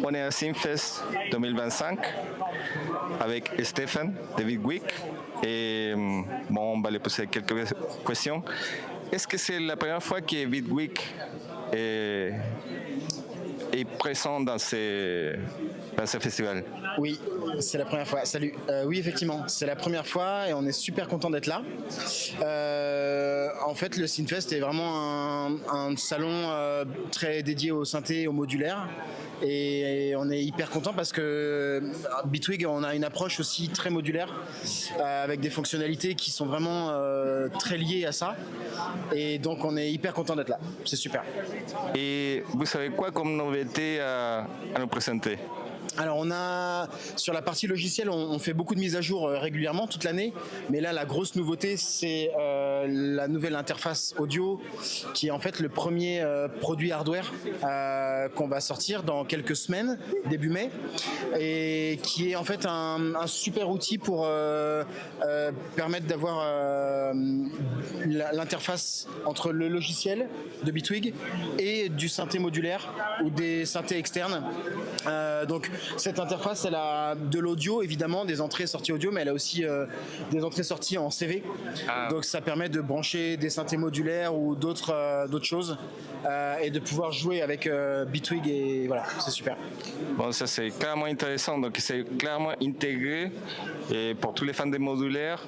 on est à Simfest 2025 avec Stéphane de Bitwig et bon, on va lui poser quelques questions. Est-ce que c'est la première fois que Bitwig est présent dans ce festival? Oui, c'est la première fois. Salut. Oui, effectivement, c'est la première fois et on est super content d'être là. En fait, le Synfest est vraiment un salon très dédié au synthé et au modulaire. Et on est hyper content parce que Bitwig, on a une approche aussi très modulaire avec des fonctionnalités qui sont vraiment très liées à ça. Et donc, on est hyper content d'être là. C'est super. Et vous savez quoi comme nouveauté à nous présenter? Alors on a sur la partie logicielle, on fait beaucoup de mises à jour régulièrement toute l'année, mais là la grosse nouveauté c'est la nouvelle interface audio qui est en fait le premier produit hardware qu'on va sortir dans quelques semaines, début mai, et qui est en fait un super outil pour permettre d'avoir l'interface entre le logiciel de Bitwig et du synthé modulaire ou des synthés externes. Donc cette interface, elle a de l'audio évidemment, des entrées sorties audio, mais elle a aussi des entrées sorties en CV. Donc ça permet de brancher des synthés modulaires ou d'autres choses et de pouvoir jouer avec Bitwig et voilà, c'est super. Bon, ça c'est clairement intéressant, donc c'est clairement intégré et pour tous les fans des modulaires,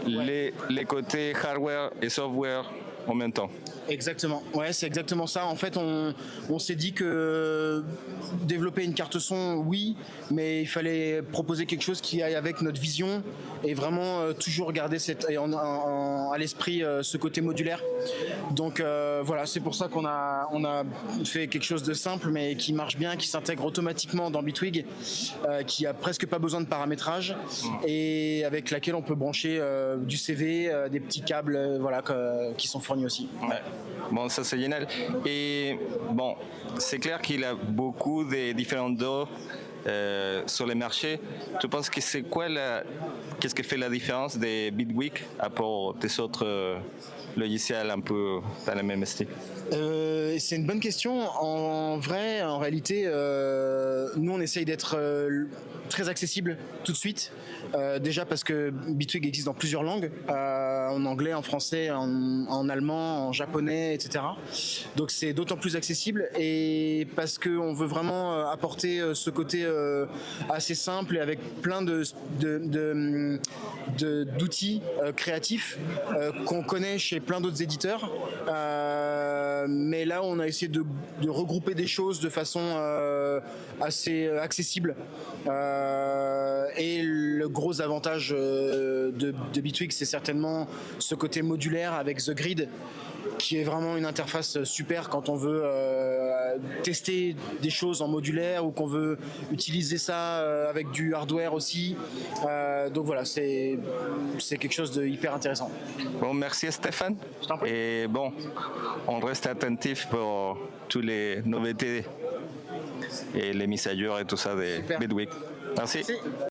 les côtés hardware et software en même temps. Exactement, ouais, c'est exactement ça. En fait, on s'est dit que développer une carte son, oui, mais il fallait proposer quelque chose qui aille avec notre vision et vraiment toujours garder à l'esprit ce côté modulaire. Donc voilà, c'est pour ça qu'on a fait quelque chose de simple mais qui marche bien, qui s'intègre automatiquement dans Bitwig, qui a presque pas besoin de paramétrage et avec laquelle on peut brancher du CV, des petits câbles, voilà, qui sont fournis aussi. Ouais. Bon, ça c'est génial. Et bon, c'est clair qu'il y a beaucoup de différents dos sur le marché. Tu penses que c'est quoi qu'est-ce qui fait la différence des Bitwig à rapport des autres logiciels un peu dans le même style? C'est une bonne question. En vrai, en réalité, nous on essaye d'être très accessible tout de suite. Déjà parce que Bitwig existe dans plusieurs langues, en anglais, en français, en allemand, en japonais, etc. Donc c'est d'autant plus accessible et parce qu'on veut vraiment apporter ce côté assez simple et avec plein d'outils créatifs qu'on connaît chez plein d'autres éditeurs. Mais là, on a essayé de regrouper des choses de façon assez accessible. Et le gros avantage de Bitwig, c'est certainement ce côté modulaire avec The Grid, qui est vraiment une interface super quand on veut tester des choses en modulaire ou qu'on veut utiliser ça avec du hardware aussi. Donc voilà, c'est quelque chose de hyper intéressant. Bon, merci Stéphane. Je t'en prie. Et bon, on reste attentif pour toutes les nouveautés et les mises à jour et tout ça de Bitwig. Merci.